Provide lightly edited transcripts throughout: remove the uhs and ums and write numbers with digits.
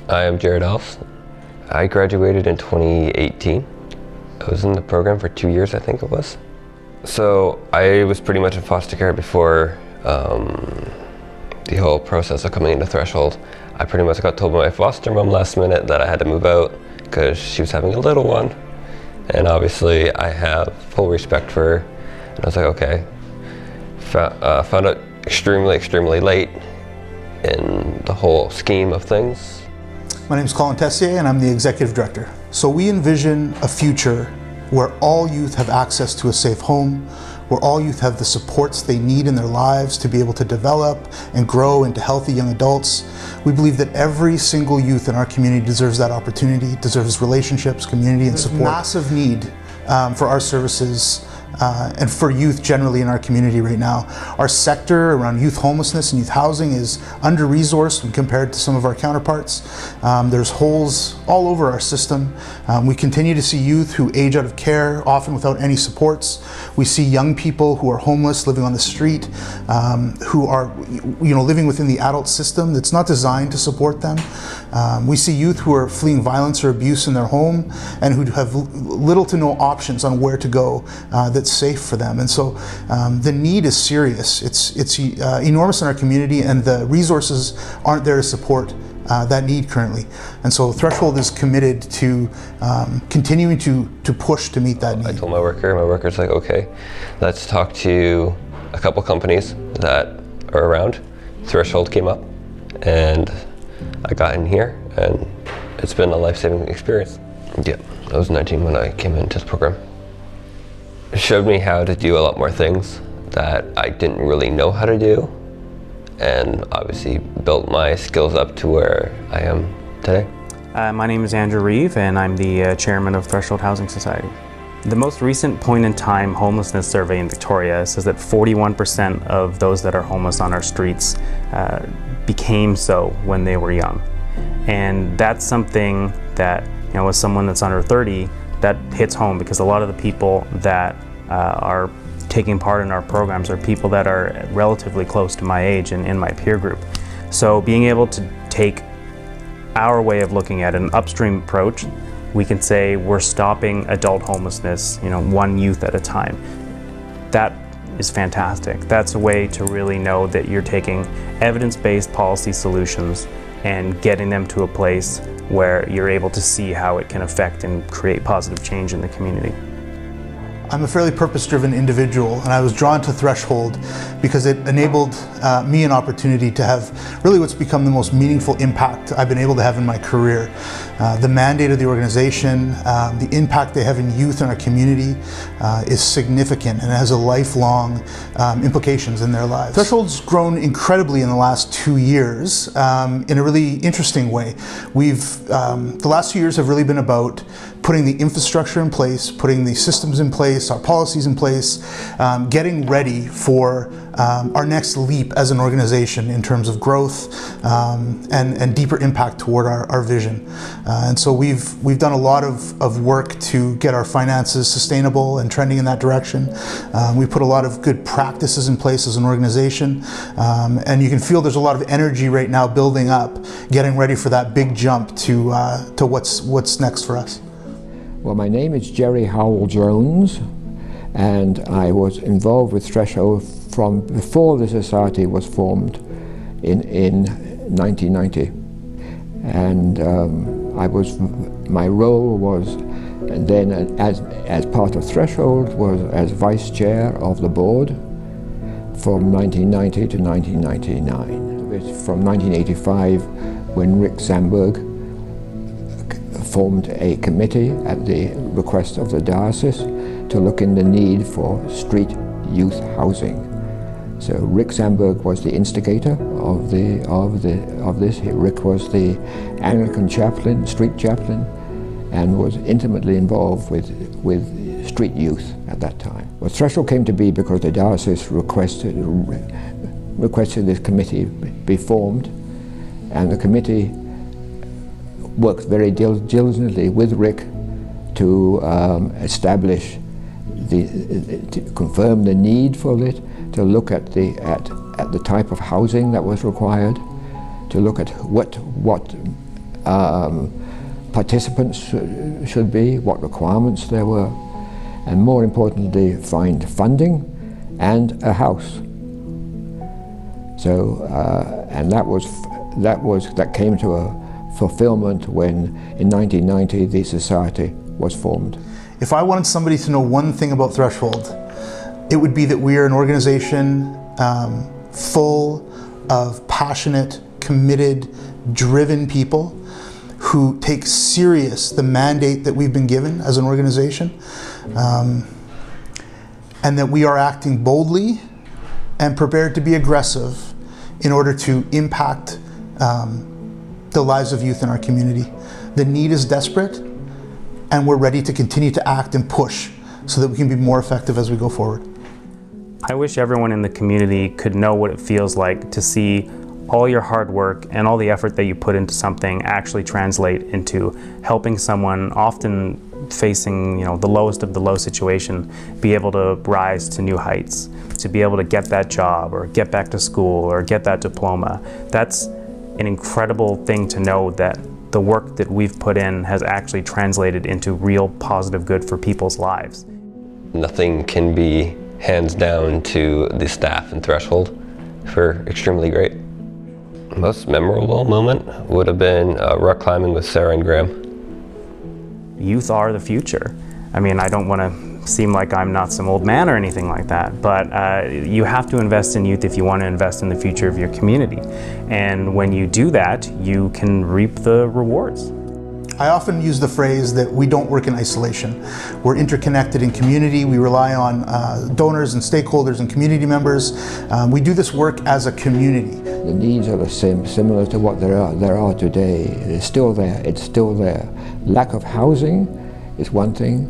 I am Jared Elf. I graduated in 2018. I was in the program for 2 years, I think it was. So I was pretty much in foster care before the whole process of coming into Threshold. I pretty much got told by my foster mom last minute that I had to move out because she was having a little one. And obviously I have full respect for her. And I was like, okay. Found out extremely late in the whole scheme of things. My name is Colin Tessier and I'm the Executive Director. So we envision a future where all youth have access to a safe home, where all youth have the supports they need in their lives to be able to develop and grow into healthy young adults. We believe that every single youth in our community deserves that opportunity, deserves relationships, community, and support. There's massive need for our services and for youth generally in our community right now. Our sector around youth homelessness and youth housing is under-resourced when compared to some of our counterparts. There's holes all over our system. We continue to see youth who age out of care, often without any supports. We see young people who are homeless, living on the street, who are living within the adult system that's not designed to support them. We see youth who are fleeing violence or abuse in their home and who have little to no options on where to go that's safe for them. And so the need is serious. It's enormous in our community, and the resources aren't there to support that need currently. And so Threshold is committed to continuing to push to meet that need. I told my worker's like, okay, let's talk to a couple companies that are around. Threshold came up and I got in here, and it's been a life-saving experience. Yeah, I was 19 when I came into this program. It showed me how to do a lot more things that I didn't really know how to do, and obviously built my skills up to where I am today. My name is Andrew Reeve, and I'm the chairman of Threshold Housing Society. The most recent point-in-time homelessness survey in Victoria says that 41% of those that are homeless on our streets became so when they were young. And that's something that, as someone that's under 30, that hits home, because a lot of the people that are taking part in our programs are people that are relatively close to my age and in my peer group. So being able to take our way of looking at an upstream approach, we can say we're stopping adult homelessness, one youth at a time. That is fantastic. That's a way to really know that you're taking evidence-based policy solutions and getting them to a place where you're able to see how it can affect and create positive change in the community. I'm a fairly purpose-driven individual, and I was drawn to Threshold because it enabled me an opportunity to have really what's become the most meaningful impact I've been able to have in my career. The mandate of the organization, the impact they have in youth in our community is significant and has a lifelong implications in their lives. Threshold's grown incredibly in the last 2 years in a really interesting way. The last 2 years have really been about putting the infrastructure in place, putting the systems in place, our policies in place, getting ready for our next leap as an organization in terms of growth and deeper impact toward our vision. And so we've done a lot of work to get our finances sustainable and trending in that direction. We put a lot of good practices in place as an organization, and you can feel there's a lot of energy right now building up, getting ready for that big jump to what's next for us. Well, my name is Jerry Howell Jones, and I was involved with Threshold from before the society was formed in 1990. And my role was then as part of Threshold was as vice chair of the board from 1990 to 1999. From 1985, when Rick Sandberg formed a committee at the request of the diocese to look in the need for street youth housing. So Rick Sandberg was the instigator of this. Rick was the Anglican chaplain, street chaplain, and was intimately involved with street youth at that time. Well, Threshold came to be because the diocese requested this committee be formed, and the committee worked very diligently with Rick to establish to confirm the need for it, to look at the type of housing that was required, to look at what participants should be, what requirements there were, and more importantly, find funding and a house. So, and that came to a fulfillment when, in 1990, the society was formed. If I wanted somebody to know one thing about Threshold, it would be that we are an organization full of passionate, committed, driven people who take serious the mandate that we've been given as an organization, and that we are acting boldly and prepared to be aggressive in order to impact the lives of youth in our community. The need is desperate, and we're ready to continue to act and push so that we can be more effective as we go forward. I wish everyone in the community could know what it feels like to see all your hard work and all the effort that you put into something actually translate into helping someone often facing, the lowest of the low situation, be able to rise to new heights, to be able to get that job or get back to school or get that diploma. That's an incredible thing to know, that the work that we've put in has actually translated into real positive good for people's lives. Nothing can be hands down to the staff and Threshold for extremely great. Most memorable moment would have been rock climbing with Sarah and Graham. Youth are the future. I mean, I don't want to seem like I'm not some old man or anything like that, but you have to invest in youth if you want to invest in the future of your community. And when you do that, you can reap the rewards. I often use the phrase that we don't work in isolation. We're interconnected in community. We rely on donors and stakeholders and community members. We do this work as a community. The needs are the same, similar to what there are today. It's still there. It's still there. Lack of housing is one thing.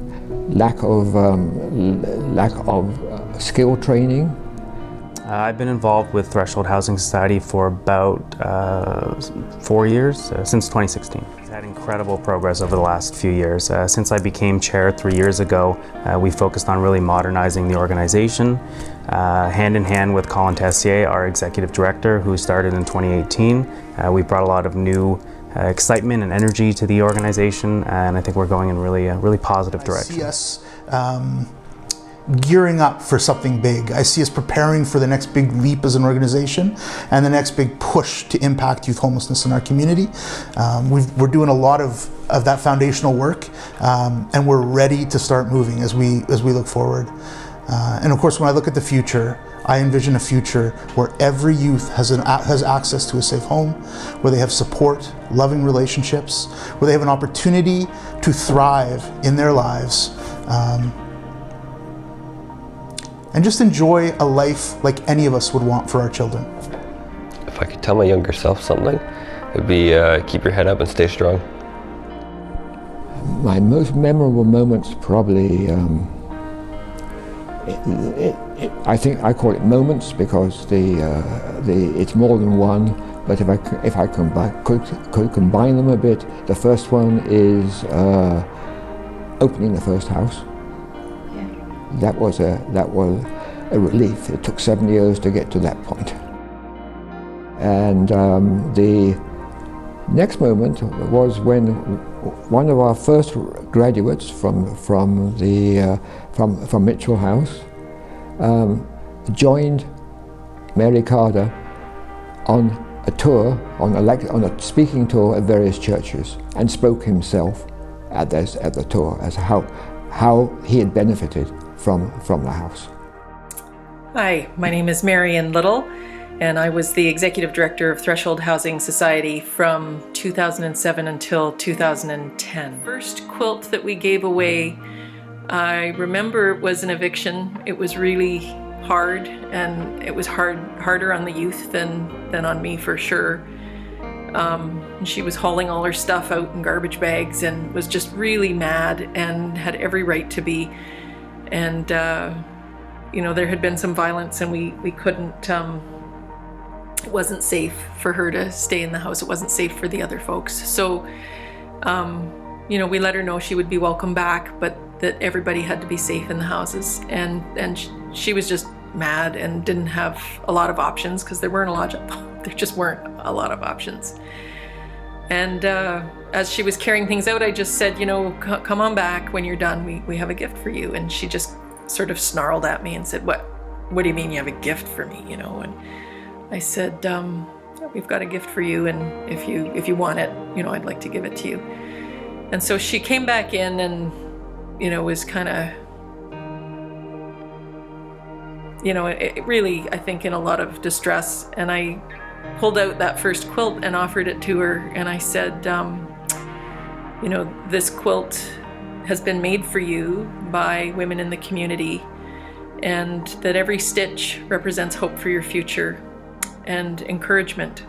Lack of skill training. I've been involved with Threshold Housing Society for about 4 years, since 2016. We've had incredible progress over the last few years. Since I became chair 3 years ago, we focused on really modernizing the organization, hand in hand with Colin Tessier, our executive director, who started in 2018. We brought a lot of new excitement and energy to the organization, and I think we're going in a really positive direction. I see us gearing up for something big. I see us preparing for the next big leap as an organization and the next big push to impact youth homelessness in our community. We're doing a lot of that foundational work, and we're ready to start moving as we look forward. And of course, when I look at the future, I envision a future where every youth has access to a safe home, where they have support, loving relationships, where they have an opportunity to thrive in their lives, and just enjoy a life like any of us would want for our children. If I could tell my younger self something, it would be keep your head up and stay strong. My most memorable moments probably, I think I call it moments because it's more than one, but if I could combine them a bit, the first one is opening the first house. That was a relief. It took 7 years to get to that point. And the next moment was when one of our first graduates from Mitchell House joined Mary Carter on a tour, on a speaking tour at various churches, and spoke himself at the tour as how he had benefited from the house. Hi, my name is Marion Little, and I was the Executive Director of Threshold Housing Society from 2007 until 2010. First quilt that we gave away, I remember it was an eviction. It was really hard, and it was harder on the youth than on me for sure. She was hauling all her stuff out in garbage bags and was just really mad and had every right to be. And there had been some violence, and we couldn't, it wasn't safe for her to stay in the house. It wasn't safe for the other folks. So, we let her know she would be welcome back, but that everybody had to be safe in the houses. And she was just mad and didn't have a lot of options, because there just weren't a lot of options. And as she was carrying things out, I just said, you know, come on back when you're done. We have a gift for you. And she just sort of snarled at me and said, what do you mean you have a gift for me? You know, and I said, we've got a gift for you. And if you want it, you know, I'd like to give it to you. And so she came back in and, you know, was kind of, you know, it really, I think, in a lot of distress. And I pulled out that first quilt and offered it to her. And I said, you know, this quilt has been made for you by women in the community, and that every stitch represents hope for your future and encouragement.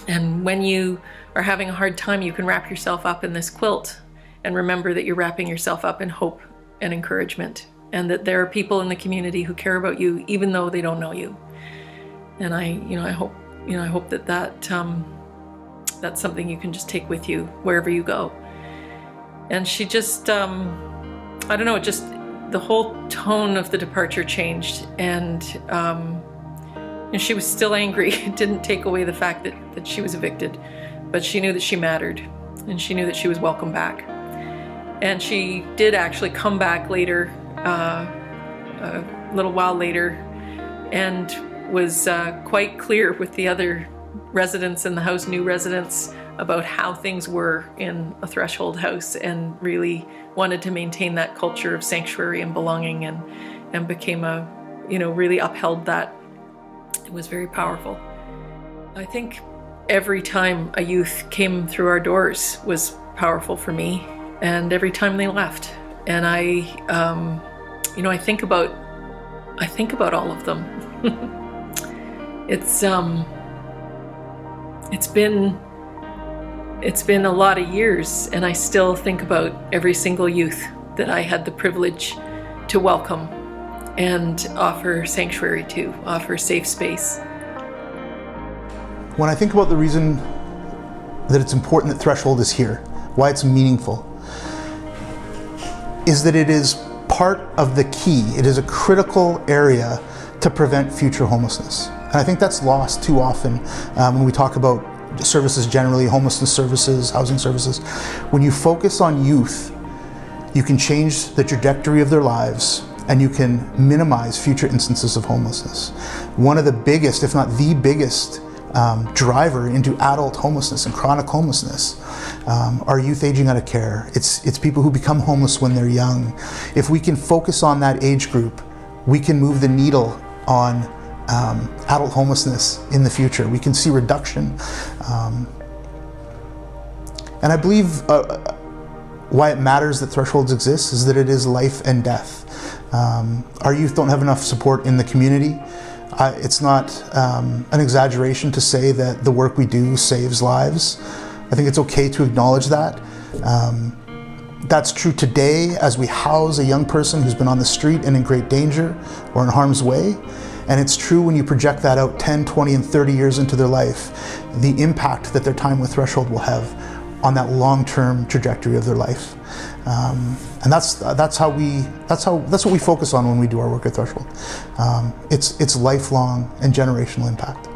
And when you are having a hard time, you can wrap yourself up in this quilt and remember that you're wrapping yourself up in hope and encouragement, and that there are people in the community who care about you even though they don't know you. And I hope that that's something you can just take with you wherever you go. And she just, I don't know, just the whole tone of the departure changed, and she was still angry. It didn't take away the fact that she was evicted, but she knew that she mattered, and she knew that she was welcome back. And she did actually come back later, a little while later, and was quite clear with the other residents in the house, new residents, about how things were in a Threshold house, and really wanted to maintain that culture of sanctuary and belonging, and became really upheld that. It was very powerful. I think every time a youth came through our doors was powerful for me, and every time they left. And I think about all of them. It's been a lot of years, and I still think about every single youth that I had the privilege to welcome and offer sanctuary to, offer safe space. When I think about the reason that it's important that Threshold is here, why it's meaningful, is that it is part of the key. It is a critical area to prevent future homelessness. And I think that's lost too often when we talk about services generally, homelessness services, housing services. When you focus on youth, you can change the trajectory of their lives, and you can minimize future instances of homelessness. One of the biggest, if not the biggest, driver into adult homelessness and chronic homelessness are youth aging out of care. It's people who become homeless when they're young. If we can focus on that age group, we can move the needle on adult homelessness in the future. We can see reduction. And I believe why it matters that Thresholds exists is that it is life and death. Our youth don't have enough support in the community. It's not an exaggeration to say that the work we do saves lives. I think it's okay to acknowledge that. That's true today as we house a young person who's been on the street and in great danger or in harm's way. And it's true when you project that out 10, 20, and 30 years into their life, the impact that their time with Threshold will have on that long-term trajectory of their life. And that's what we focus on when we do our work at Threshold. It's lifelong and generational impact.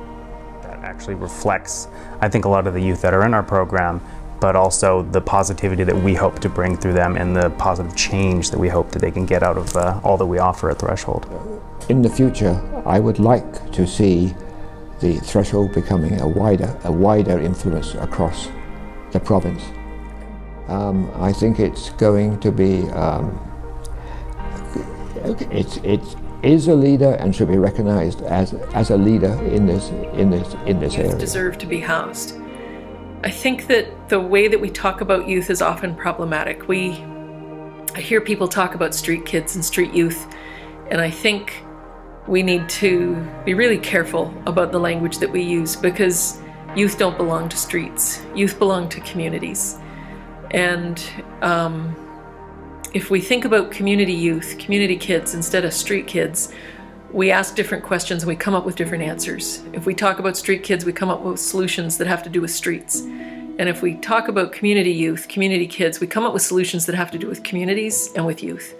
That actually reflects, I think, a lot of the youth that are in our program, but also the positivity that we hope to bring through them, and the positive change that we hope that they can get out of all that we offer at Threshold. In the future, I would like to see the Threshold becoming a wider influence across the province. I think it's going to be, it is a leader and should be recognized as a leader in this area. Youth deserve to be housed. I think that the way that we talk about youth is often problematic. I hear people talk about street kids and street youth, and I think we need to be really careful about the language that we use, because youth don't belong to streets. Youth belong to communities. And if we think about community youth, community kids instead of street kids, we ask different questions and we come up with different answers. If we talk about street kids, we come up with solutions that have to do with streets. And if we talk about community youth, community kids, we come up with solutions that have to do with communities and with youth.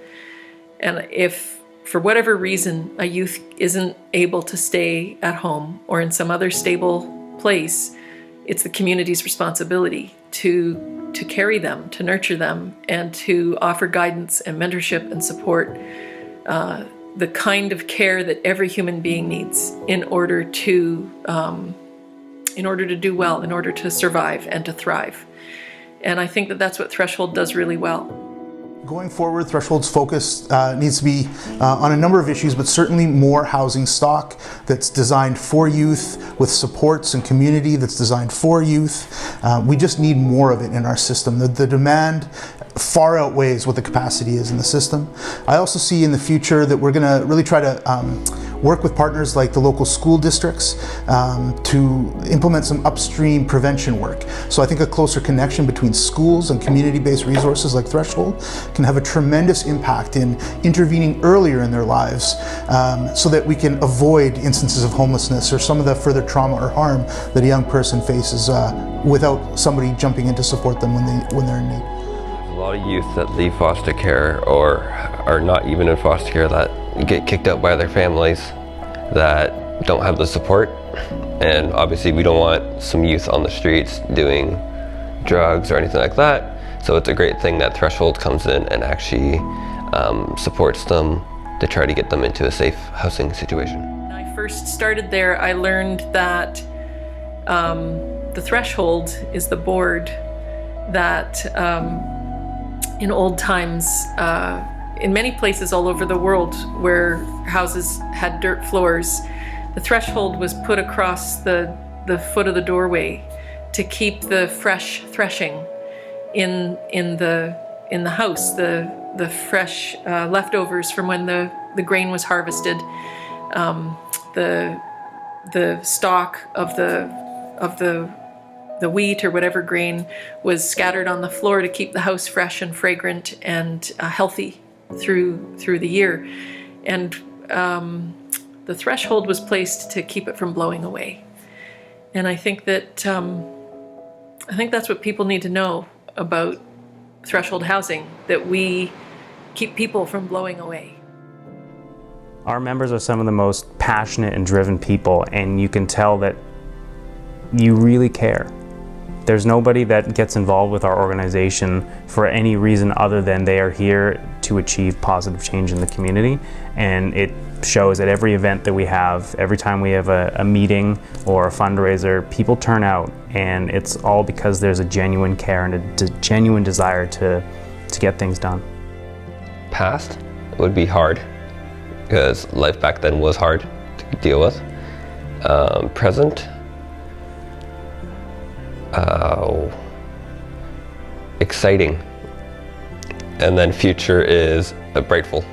And if, for whatever reason, a youth isn't able to stay at home or in some other stable place, it's the community's responsibility to carry them, to nurture them, and to offer guidance and mentorship and support, the kind of care that every human being needs in order to do well, in order to survive and to thrive. And I think that that's what Threshold does really well. Going forward, Threshold's focus needs to be on a number of issues, but certainly more housing stock that's designed for youth, with supports and community that's designed for youth. We just need more of it in our system. The demand far outweighs what the capacity is in the system. I also see in the future that we're going to really try to work with partners like the local school districts to implement some upstream prevention work. So I think a closer connection between schools and community-based resources like Threshold can have a tremendous impact in intervening earlier in their lives, so that we can avoid instances of homelessness or some of the further trauma or harm that a young person faces without somebody jumping in to support them when they're in need. A lot of youth that leave foster care or are not even in foster care that get kicked out by their families that don't have the support. And obviously we don't want some youth on the streets doing drugs or anything like that. So it's a great thing that Threshold comes in and actually supports them to try to get them into a safe housing situation. When I first started there, I learned that the Threshold is the board that in old times, in many places all over the world where houses had dirt floors, the threshold was put across the foot of the doorway to keep the fresh threshing in the house, the fresh leftovers from when the grain was harvested, the stalk of the wheat or whatever grain was scattered on the floor to keep the house fresh and fragrant and healthy through the year. And the threshold was placed to keep it from blowing away. And I think that's what people need to know about threshold housing, that we keep people from blowing away. Our members are some of the most passionate and driven people, and you can tell that you really care. There's nobody that gets involved with our organization for any reason other than they are here to achieve positive change in the community. And it shows at every event that we have, every time we have a meeting or a fundraiser, people turn out, and it's all because there's a genuine care and a genuine desire to get things done. Past would be hard, because life back then was hard to deal with. Present, exciting, and then future is brightful.